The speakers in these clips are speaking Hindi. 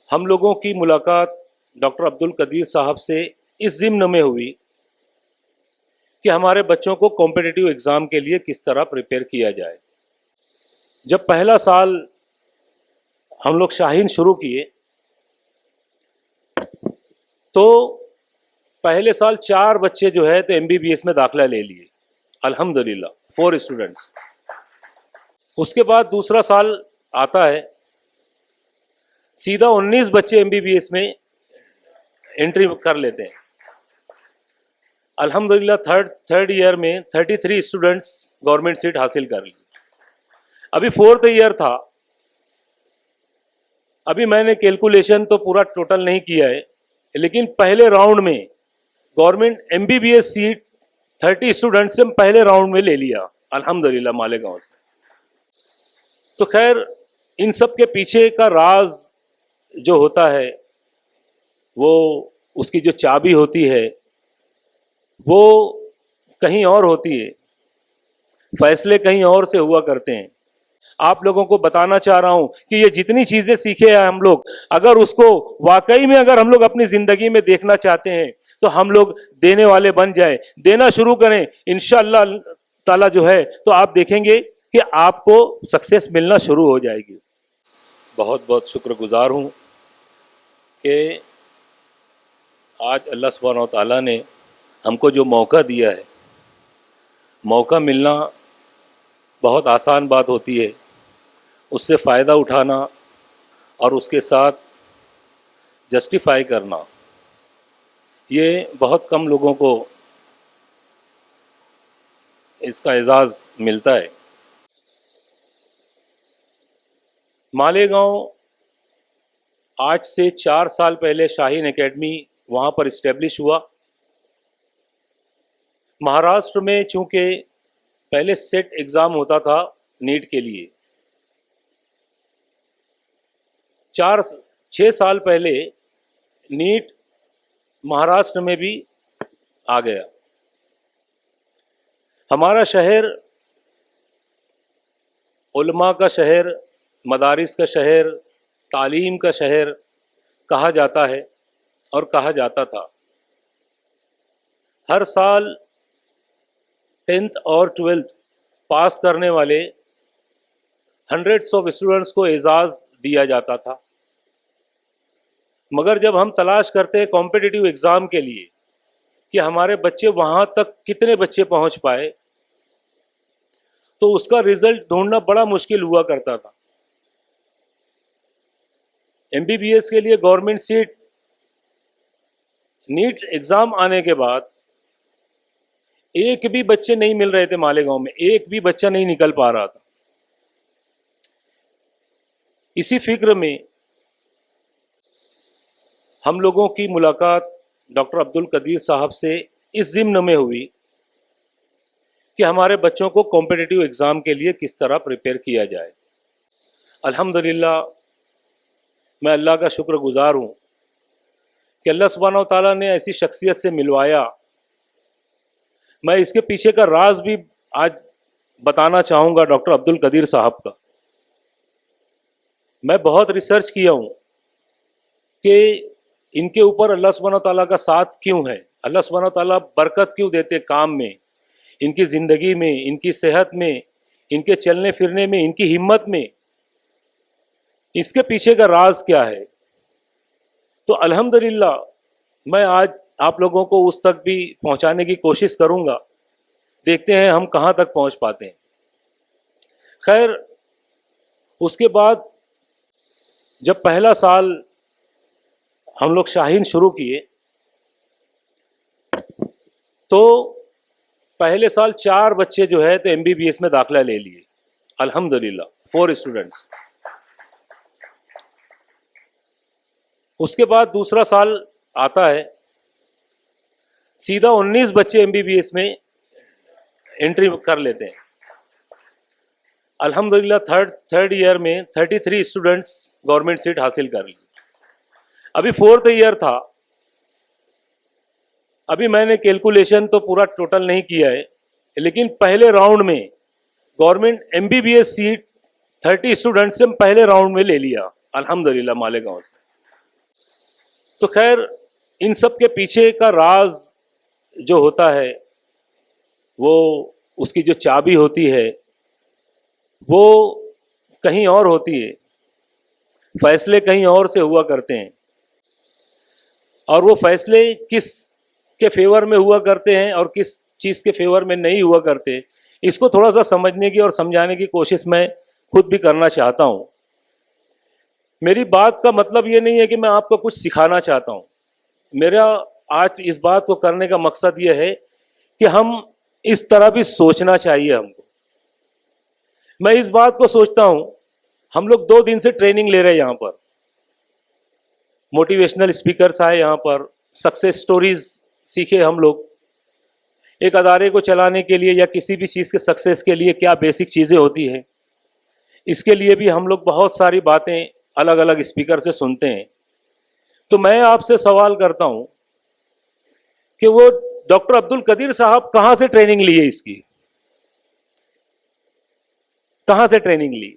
हम लोगों की मुलाकात डॉक्टर अब्दुल कदीर साहब से इस ज़िम्न में हुई कि हमारे बच्चों को कॉम्पिटिटिव एग्ज़ाम के लिए किस तरह प्रिपेयर किया जाए। जब पहला साल हम लोग शाहीन शुरू किए तो पहले साल 4 बच्चे जो है तो MBBS में दाखिला ले लिए, अल्हम्दुलिल्लाह 4 स्टूडेंट्स। उसके बाद दूसरा साल आता है, सीधा 19 बच्चे MBBS में एंट्री कर लेते हैं। अल्हम्दुलिल्लाह थर्ड ईयर में 33 स्टूडेंट्स गवर्नमेंट सीट हासिल कर ली। अभी फोर्थ ईयर था, अभी मैंने कैलकुलेशन तो पूरा टोटल नहीं किया है, लेकिन पहले राउंड में गवर्नमेंट MBBS सीट 30 स्टूडेंट्स से पहले राउंड में ले लिया, अल्हम्दुलिल्लाह मालेगांव से। तो खैर इन सब के पीछे का राज जो होता है, वो उसकी जो चाबी होती है वो कहीं और होती है, फैसले कहीं और से हुआ करते हैं। आप लोगों को बताना चाह रहा हूं कि ये जितनी चीजें सीखे हैं हम लोग, अगर उसको वाकई में अगर हम लोग अपनी जिंदगी में देखना चाहते हैं तो हम लोग देने वाले बन जाए, देना शुरू करें इंशाअल्लाह ताला जो है, तो आप देखेंगे कि आपको सक्सेस मिलना शुरू हो जाएगी। बहुत बहुत शुक्रगुजार हूं कि आज अल्लाह सुब्हानहू व तआला ने हमको जो मौका दिया है, मौका मिलना बहुत आसान बात होती है, उससे फ़ायदा उठाना और उसके साथ जस्टिफाई करना, ये बहुत कम लोगों को इसका एजाज़ मिलता है। मालेगांव आज से 4 साल पहले शाहीन एकेडमी वहाँ पर इस्टेब्लिश हुआ। महाराष्ट्र में चूँकि पहले सेट एग्ज़ाम होता था नीट के लिए, 6 साल पहले नीट महाराष्ट्र में भी आ गया। हमारा शहर उलमा का शहर, मदारिस का शहर, तालीम का शहर कहा जाता है और कहा जाता था। हर साल 10th और 12th पास करने वाले हंड्रेड्स ऑफ स्टूडेंट्स को एजाज़ दिया जाता था। मगर जब हम तलाश करते हैं कॉम्पिटिटिव एग्ज़ाम के लिए कि हमारे बच्चे वहाँ तक कितने बच्चे पहुँच पाए, तो उसका रिज़ल्ट ढूंढना बड़ा मुश्किल हुआ करता था। MBBS के लिए गवर्नमेंट सीट नीट एग्ज़ाम आने के बाद एक भी बच्चे नहीं मिल रहे थे मालेगांव में, एक भी बच्चा नहीं निकल पा रहा था। इसी फिक्र में हम लोगों की मुलाकात डॉक्टर अब्दुल कदीर साहब से इस ज़िम्न में हुई कि हमारे बच्चों को कॉम्पिटिटिव एग्ज़ाम के लिए किस तरह प्रिपेयर किया जाए। अल्हम्दुलिल्लाह मैं अल्लाह का शुक्रगुजार हूँ कि अल्लाह सुब्हानहू व तआला ने ऐसी शख्सियत से मिलवाया। मैं इसके पीछे का राज भी आज बताना चाहूँगा डॉक्टर अब्दुल कदीर साहब का। मैं बहुत रिसर्च किया हूँ कि इनके ऊपर अल्लाह सुब्हानहू व तआला का साथ क्यों है, अल्लाह सुब्हानहू व तआला बरकत क्यों देते काम में, इनकी ज़िंदगी में, इनकी सेहत में, इनके चलने फिरने में, इनकी हिम्मत में, इसके पीछे का राज क्या है। तो अल्हम्दुलिल्लाह मैं आज आप लोगों को उस तक भी पहुंचाने की कोशिश करूंगा, देखते हैं हम कहां तक पहुंच पाते हैं। खैर उसके बाद जब पहला साल हम लोग शाहीन शुरू किए तो पहले साल 4 बच्चे जो है तो MBBS में दाखिला ले लिए, अल्हम्दुलिल्लाह 4 स्टूडेंट्स। उसके बाद दूसरा साल आता है, सीधा 19 बच्चे MBBS में एंट्री कर लेते हैं। अल्हम्दुलिल्लाह थर्ड ईयर में 33 स्टूडेंट्स गवर्नमेंट सीट हासिल कर ली। अभी फोर्थ ईयर था, अभी मैंने कैलकुलेशन तो पूरा टोटल नहीं किया है, लेकिन पहले राउंड में गवर्नमेंट MBBS सीट 30 स्टूडेंट्स से पहले राउंड में ले लिया, अल्हम्दुलिल्लाह मालेगांव से। तो खैर इन सब के पीछे का राज जो होता है, वो उसकी जो चाबी होती है वो कहीं और होती है, फैसले कहीं और से हुआ करते हैं। और वो फैसले किस के फेवर में हुआ करते हैं और किस चीज के फेवर में नहीं हुआ करते, इसको थोड़ा सा समझने की और समझाने की कोशिश मैं खुद भी करना चाहता हूं। मेरी बात का मतलब ये नहीं है कि मैं आपको कुछ सिखाना चाहता हूं। मेरा आज इस बात को करने का मकसद ये है कि हम इस तरह भी सोचना चाहिए हमको। मैं इस बात को सोचता हूं, हम लोग 2 दिन से ट्रेनिंग ले रहे हैं यहाँ पर, मोटिवेशनल स्पीकर्स आए यहाँ पर, सक्सेस स्टोरीज सीखे हम लोग। एक अदारे को चलाने के लिए या किसी भी चीज़ के सक्सेस के लिए क्या बेसिक चीज़ें होती हैं, इसके लिए भी हम लोग बहुत सारी बातें अलग अलग स्पीकर से सुनते हैं। तो मैं आपसे सवाल करता हूं कि वो डॉक्टर अब्दुल कदीर साहब कहां से ट्रेनिंग लिए, इसकी कहां से ट्रेनिंग ली?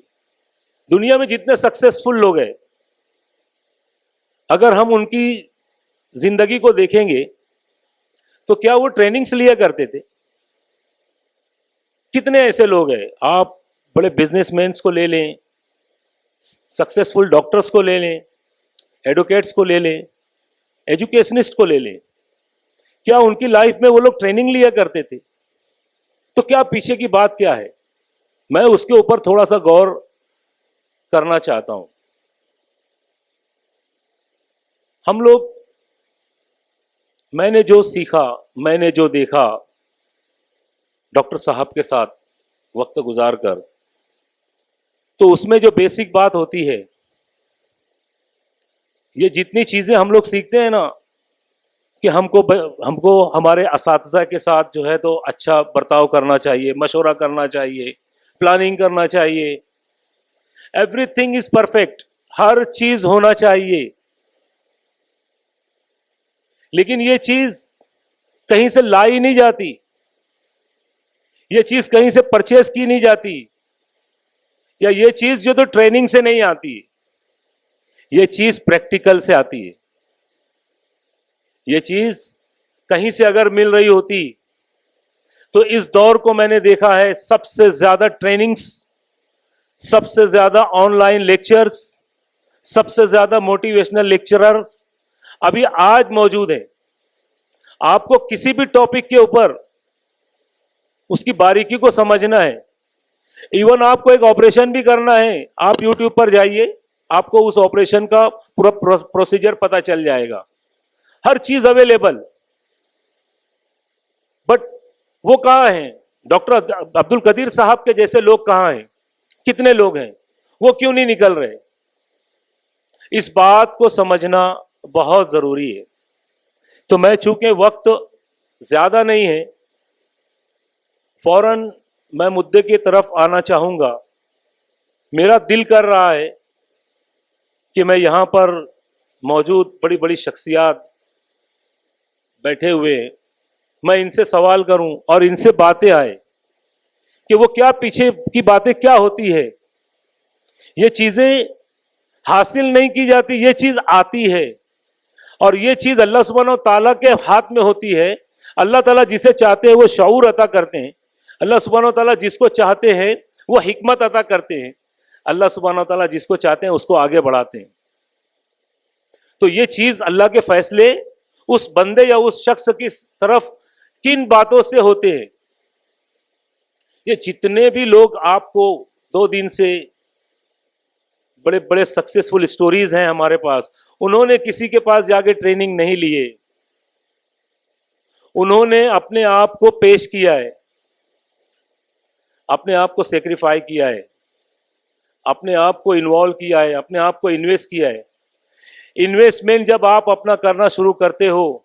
दुनिया में जितने सक्सेसफुल लोग हैं, अगर हम उनकी जिंदगी को देखेंगे तो क्या वो ट्रेनिंग्स लिया करते थे? कितने ऐसे लोग हैं, आप बड़े बिजनेसमैन को ले लें, सक्सेसफुल डॉक्टर्स को ले लें, एडवोकेट्स को ले लें, एजुकेशनिस्ट को ले लें, क्या उनकी लाइफ में वो लोग ट्रेनिंग लिया करते थे? तो क्या पीछे की बात क्या है, मैं उसके ऊपर थोड़ा सा गौर करना चाहता हूं। हम लोग, मैंने जो सीखा, मैंने जो देखा डॉक्टर साहब के साथ वक्त गुजार कर, तो उसमें जो बेसिक बात होती है, ये जितनी चीजें हम लोग सीखते हैं ना कि हमको हमारे असातिज़ा के साथ जो है तो अच्छा बर्ताव करना चाहिए, मशवरा करना चाहिए, प्लानिंग करना चाहिए, एवरीथिंग इज परफेक्ट, हर चीज होना चाहिए। लेकिन ये चीज कहीं से लाई नहीं जाती, ये चीज कहीं से परचेज की नहीं जाती, या ये चीज जो तो ट्रेनिंग से नहीं आती, ये चीज प्रैक्टिकल से आती है। ये चीज कहीं से अगर मिल रही होती तो इस दौर को मैंने देखा है, सबसे ज्यादा ट्रेनिंग्स, सबसे ज्यादा ऑनलाइन लेक्चर्स, सबसे ज्यादा मोटिवेशनल लेक्चरर्स अभी आज मौजूद है। आपको किसी भी टॉपिक के ऊपर उसकी बारीकी को समझना है, इवन आपको एक ऑपरेशन भी करना है, आप यूट्यूब पर जाइए, आपको उस ऑपरेशन का पूरा प्रोसीजर पता चल जाएगा, हर चीज अवेलेबल। बट वो कहां हैं? डॉक्टर अब्दुल कदीर साहब के जैसे लोग कहां हैं? कितने लोग हैं? वो क्यों नहीं निकल रहे? इस बात को समझना बहुत जरूरी है। तो मैं, चूंकि वक्त ज्यादा नहीं है, फौरन मैं मुद्दे की तरफ आना चाहूंगा। मेरा दिल कर रहा है कि मैं यहां पर मौजूद बड़ी बड़ी शख्सियात बैठे हुए, मैं इनसे सवाल करूं और इनसे बातें आए कि वो क्या पीछे की बातें क्या होती है। ये चीजें हासिल नहीं की जाती, ये चीज आती है, और ये चीज अल्लाह सुब्हानो ताला के हाथ में होती है। अल्लाह ताला जिसे चाहते हैं वो शऊर अता करते हैं, अल्लाह सुब्हानो ताला जिसको चाहते हैं वो हिकमत अता करते हैं, अल्लाह सुब्हानो ताला जिसको चाहते हैं उसको आगे बढ़ाते हैं। तो ये चीज अल्लाह के फैसले उस बंदे या उस शख्स की तरफ किन बातों से होते हैं। ये जितने भी लोग आपको 2 दिन से बड़े बड़े सक्सेसफुल स्टोरीज हैं हमारे पास, उन्होंने किसी के पास जाके ट्रेनिंग नहीं लिए, उन्होंने अपने आप को पेश किया है, अपने आप को सेक्रीफाई किया है, अपने आप को इन्वॉल्व किया है, अपने आप को इन्वेस्ट किया है। इन्वेस्टमेंट जब आप अपना करना शुरू करते हो,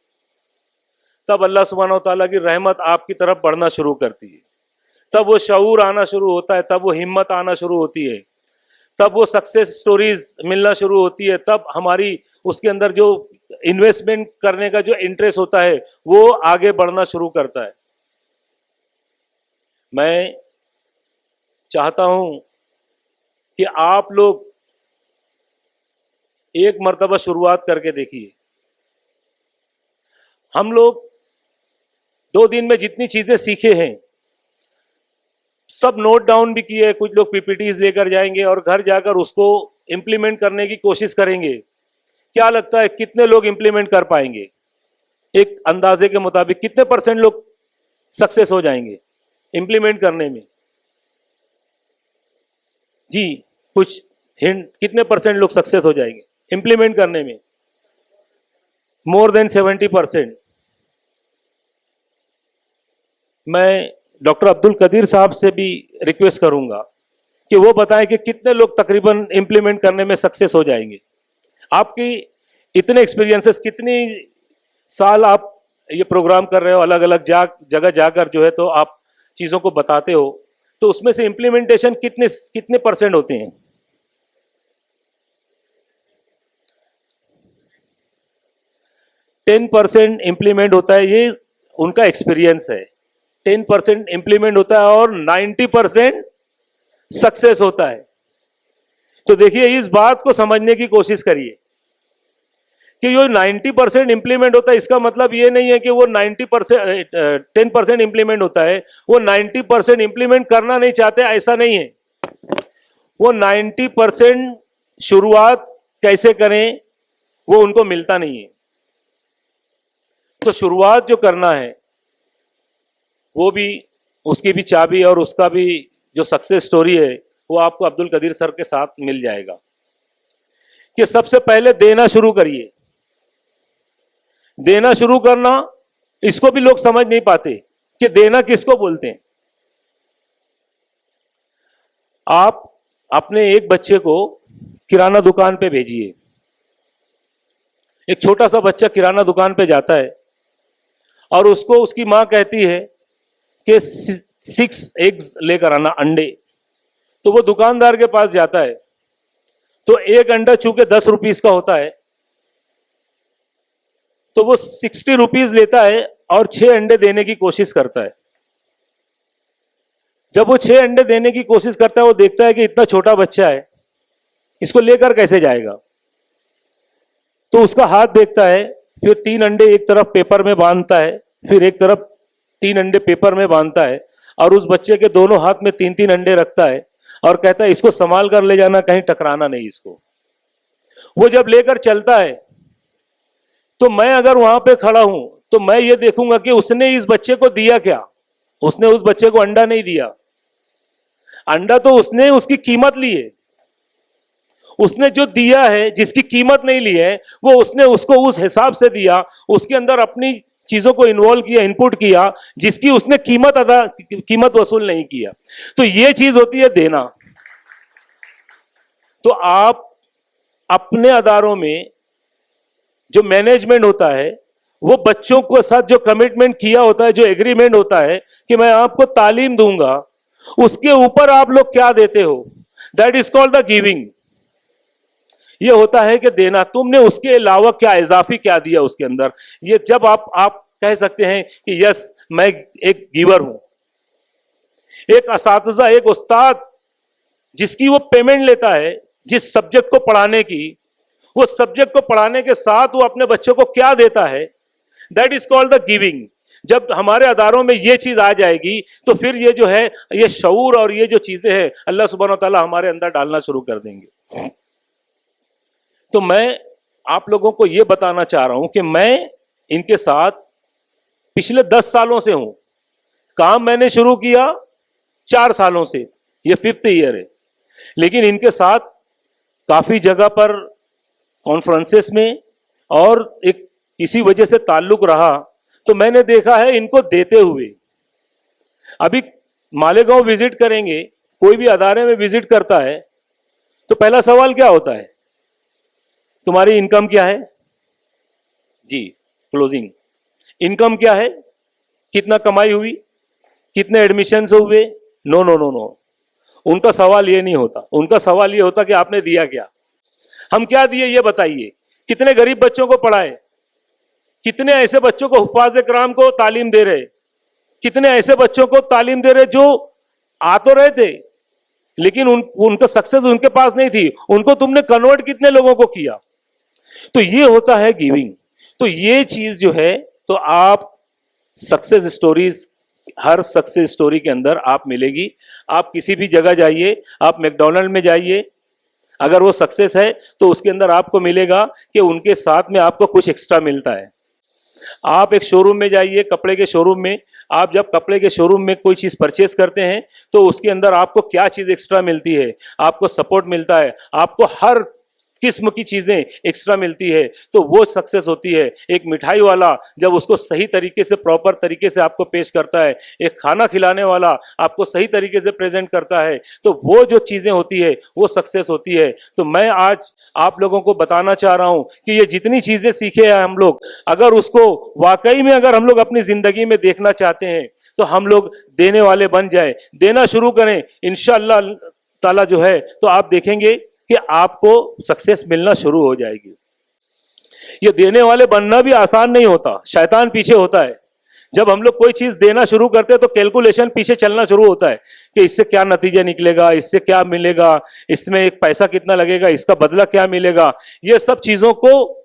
तब अल्लाह सुब्हानो ताला की रहमत आपकी तरफ बढ़ना शुरू करती है, तब वो शऊर आना शुरू होता है, तब वो हिम्मत आना शुरू होती है, तब वो सक्सेस स्टोरीज मिलना शुरू होती है, तब हमारी उसके अंदर जो इन्वेस्टमेंट करने का जो इंटरेस्ट होता है वो आगे बढ़ना शुरू करता है। मैं चाहता हूं कि आप लोग एक मर्तबा शुरुआत करके देखिए, हम लोग 2 दिन में जितनी चीजें सीखे हैं सब नोट डाउन भी किए, कुछ लोग पीपीटीज लेकर जाएंगे और घर जाकर उसको इंप्लीमेंट करने की कोशिश करेंगे। क्या लगता है कितने लोग इंप्लीमेंट कर पाएंगे? एक अंदाजे के मुताबिक कितने % लोग सक्सेस हो जाएंगे इंप्लीमेंट करने में? जी कुछ हिंट, कितने % लोग सक्सेस हो जाएंगे इंप्लीमेंट करने में? More than 70%। मैं डॉक्टर अब्दुल कदीर साहब से भी रिक्वेस्ट करूंगा कि वो बताएं कि कितने लोग तकरीबन इंप्लीमेंट करने में सक्सेस हो जाएंगे। आपकी इतने एक्सपीरियंसेस, कितनी साल आप ये प्रोग्राम कर रहे हो, अलग अलग जगह जाकर जो है तो आप चीजों को बताते हो, तो उसमें से इंप्लीमेंटेशन कितने % होते हैं? 10% इंप्लीमेंट होता है, ये उनका एक्सपीरियंस है। 10% इंप्लीमेंट होता है और 90% सक्सेस होता है। तो देखिए इस बात को समझने की कोशिश करिए कि ये 90% इंप्लीमेंट होता है, इसका मतलब ये नहीं है कि वो 10% इंप्लीमेंट होता है, वो 90% इंप्लीमेंट करना नहीं चाहते, ऐसा नहीं है। वो 90% शुरुआत कैसे करें वो उनको मिलता नहीं है। तो शुरुआत जो करना है वो भी, उसकी भी चाबी और उसका भी जो सक्सेस स्टोरी है वो आपको अब्दुल कदीर सर के साथ मिल जाएगा। कि सबसे पहले देना शुरू करिए। देना शुरू करना, इसको भी लोग समझ नहीं पाते कि देना किसको बोलते हैं। आप अपने एक बच्चे को किराना दुकान पे भेजिए। एक छोटा सा बच्चा किराना दुकान पे जाता है और उसको उसकी मां कहती है कि 6 एग्स लेकर आना, अंडे। तो वो दुकानदार के पास जाता है, तो एक अंडा चूंकि 10 रुपीस का होता है तो वो 60 रुपीस लेता है और 6 अंडे देने की कोशिश करता है। जब वो 6 अंडे देने की कोशिश करता है, वो देखता है कि इतना छोटा बच्चा है, इसको लेकर कैसे जाएगा। तो उसका हाथ देखता है, फिर 3 अंडे एक तरफ पेपर में बांधता है, फिर एक तरफ 3 अंडे पेपर में बांधता है और उस बच्चे के दोनों हाथ में 3-3 अंडे रखता है और कहता है इसको संभाल कर ले जाना, कहीं टकराना नहीं इसको। वो जब लेकर चलता है तो मैं अगर वहां पे खड़ा हूं तो मैं ये देखूंगा कि उसने इस बच्चे को दिया क्या। उसने उस बच्चे को अंडा नहीं दिया, अंडा तो उसने उसकी कीमत ली है। उसने जो दिया है, जिसकी कीमत नहीं ली है, वो उसने उसको उस हिसाब से दिया, उसके अंदर अपनी चीजों को इन्वॉल्व किया, इनपुट किया, जिसकी उसने कीमत वसूल नहीं किया। तो ये चीज होती है देना। तो आप अपने अदारों में जो मैनेजमेंट होता है, वो बच्चों के साथ जो कमिटमेंट किया होता है, जो एग्रीमेंट होता है कि मैं आपको तालीम दूंगा, उसके ऊपर आप लोग क्या देते हो, that is called the giving. ये होता है कि देना। तुमने उसके अलावा क्या इजाफी क्या दिया उसके अंदर, ये जब आप कह सकते हैं कि यस मैं एक गिवर हूं। एक असातिज़ा, एक उस्ताद जिसकी वो पेमेंट लेता है जिस सब्जेक्ट को पढ़ाने की, वो सब्जेक्ट को पढ़ाने के साथ वो अपने बच्चों को क्या देता है, that is called the giving. जब हमारे अदारों में ये चीज आ जाएगी तो फिर ये जो है, ये शऊर और ये जो चीजें हैं अल्लाह सुब्हानो तआला हमारे अंदर डालना शुरू कर देंगे। तो मैं आप लोगों को ये बताना चाह रहा हूं कि मैं इनके साथ पिछले 10 सालों से हूं। काम मैंने शुरू किया 4 सालों से, ये 5th ईयर है। लेकिन इनके साथ काफी जगह पर कॉन्फ्रेंसेस में और एक किसी वजह से ताल्लुक रहा, तो मैंने देखा है इनको देते हुए। अभी मालेगांव विजिट करेंगे, कोई भी अदारे में विजिट करता है तो पहला सवाल क्या होता है, तुम्हारी इनकम क्या है जी, क्लोजिंग इनकम क्या है, कितना कमाई हुई, कितने एडमिशन हुए। नो नो नो नो, उनका सवाल ये नहीं होता। उनका सवाल ये होता कि आपने दिया क्या, हम क्या दिए ये बताइए। कितने गरीब बच्चों को पढ़ाए, कितने ऐसे बच्चों को हुफ्फाज किराम को तालीम दे रहे, कितने ऐसे बच्चों को तालीम दे रहे जो आ तो रहे थे लेकिन उनका सक्सेस उनके पास नहीं थी, उनको तुमने कन्वर्ट कितने लोगों को किया। तो ये होता है गिविंग। तो ये चीज जो है तो आप सक्सेस स्टोरीज, हर सक्सेस स्टोरी के अंदर आप मिलेगी। आप किसी भी जगह जाइए, आप मैकडोनल्ड में जाइए, अगर वो सक्सेस है तो उसके अंदर आपको मिलेगा कि उनके साथ में आपको कुछ एक्स्ट्रा मिलता है। आप एक शोरूम में जाइए, कपड़े के शोरूम में, आप जब कपड़े के शोरूम में कोई चीज परचेस करते हैं तो उसके अंदर आपको क्या चीज एक्स्ट्रा मिलती है, आपको सपोर्ट मिलता है, आपको हर किस्म की चीजें एक्स्ट्रा मिलती है, तो वो सक्सेस होती है। एक मिठाई वाला जब उसको सही तरीके से, प्रॉपर तरीके से आपको पेश करता है, एक खाना खिलाने वाला आपको सही तरीके से प्रेजेंट करता है, तो वो जो चीजें होती है वो सक्सेस होती है। तो मैं आज आप लोगों को बताना चाह रहा हूं कि ये जितनी चीजें सीखे हैं हम लोग, अगर उसको वाकई में अगर हम लोग अपनी जिंदगी में देखना चाहते हैं तो हम लोग देने वाले बन जाए, देना शुरू करें इंशाअल्लाह ताला जो है, तो आप देखेंगे कि आपको सक्सेस मिलना शुरू हो जाएगी। ये देने वाले बनना भी आसान नहीं होता, शैतान पीछे होता है। जब हम लोग कोई चीज देना शुरू करते हैं तो कैलकुलेशन पीछे चलना शुरू होता है कि इससे क्या नतीजा निकलेगा, इससे क्या मिलेगा, इसमें एक पैसा कितना लगेगा, इसका बदला क्या मिलेगा। ये सब चीजों को,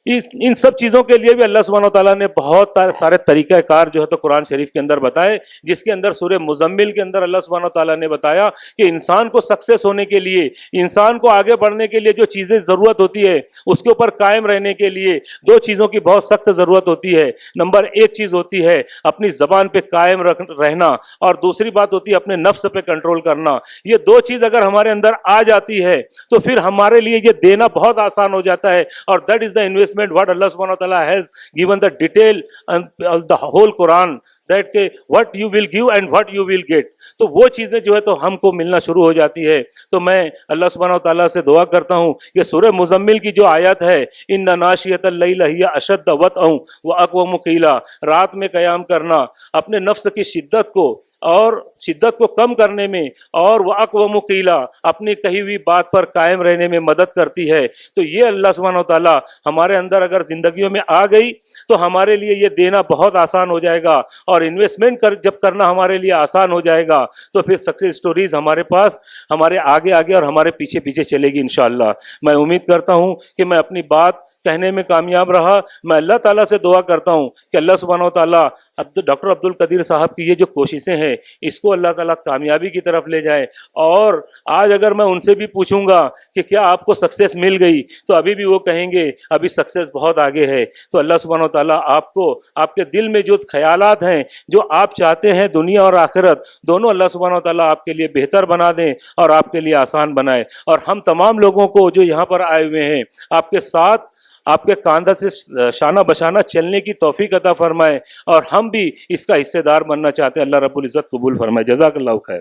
इन सब चीजों के लिए भी अल्लाह सुब्हानहू तआला ने बहुत सारे तरीकाकार जो है तो कुरान शरीफ के अंदर बताए, जिसके अंदर सूरह मुजम्मिल के अंदर अल्लाह सुब्हानहू तआला ने बताया कि इंसान को सक्सेस होने के लिए, इंसान को आगे बढ़ने के लिए जो चीजें जरूरत होती है, उसके ऊपर कायम रहने के लिए दो चीजों की बहुत सख्त जरूरत होती है। नंबर एक चीज होती है अपनी जबान पे कायम रहना, और दूसरी बात होती है अपने नफ्स पे कंट्रोल करना। ये दो चीज अगर हमारे अंदर आ जाती है तो फिर हमारे लिए ये देना बहुत आसान हो जाता है। और that is the investment what Allah subhanahu wa ta'ala has given the detail of the whole Quran, that what you will give and what you will get। तो वो चीजें जो है तो हमको मिलना शुरू हो जाती है। तो मैं अल्लाह सुब्हानहू तआला से दुआ करता हूँ कि सूरह मुजम्मिल की जो आयत है, इन्ना नाशियतल लैल हिया अशद्द वतअ व अक़वम क़ीला, रात में कयाम करना अपने नफ्स की शिद्दत को और शिद्दत को कम करने में, और वह अक़वम क़ीला अपनी कही हुई बात पर कायम रहने में मदद करती है। तो ये अल्लाह सुब्हानहू तआला हमारे अंदर अगर जिंदगियों में आ गई तो हमारे लिए ये देना बहुत आसान हो जाएगा, और इन्वेस्टमेंट जब करना हमारे लिए आसान हो जाएगा तो फिर सक्सेस स्टोरीज हमारे पास, हमारे आगे आगे और हमारे पीछे पीछे चलेगी इंशाअल्लाह। मैं उम्मीद करता हूँ कि मैं अपनी बात कहने में कामयाब रहा। मैं अल्लाह ताला से दुआ करता हूँ कि अल्लाह सुब्हानहू तआला डॉक्टर अब्दुल कदीर साहब की ये जो कोशिशें हैं इसको अल्लाह ताला कामयाबी की तरफ ले जाए। और आज अगर मैं उनसे भी पूछूंगा कि क्या आपको सक्सेस मिल गई, तो अभी भी वो कहेंगे अभी सक्सेस बहुत आगे है। तो अल्लाह सुब्हानहू तआला आपको, आपके दिल में जो ख्यालात हैं, जो आप चाहते हैं दुनिया और आखिरत दोनों, अल्लाह सुब्हानहू तआला आपके लिए बेहतर बना दें और आपके लिए आसान बनाए। और हम तमाम लोगों को जो यहाँ पर आए हुए हैं आपके साथ, आपके कांधा से शाना बशाना चलने की तौफीक अता फरमाए, और हम भी इसका हिस्सेदार बनना चाहते हैं। अल्लाह रब्बुल इज़्ज़त कबूल फरमाए। जज़ाकल्लाहु खैर।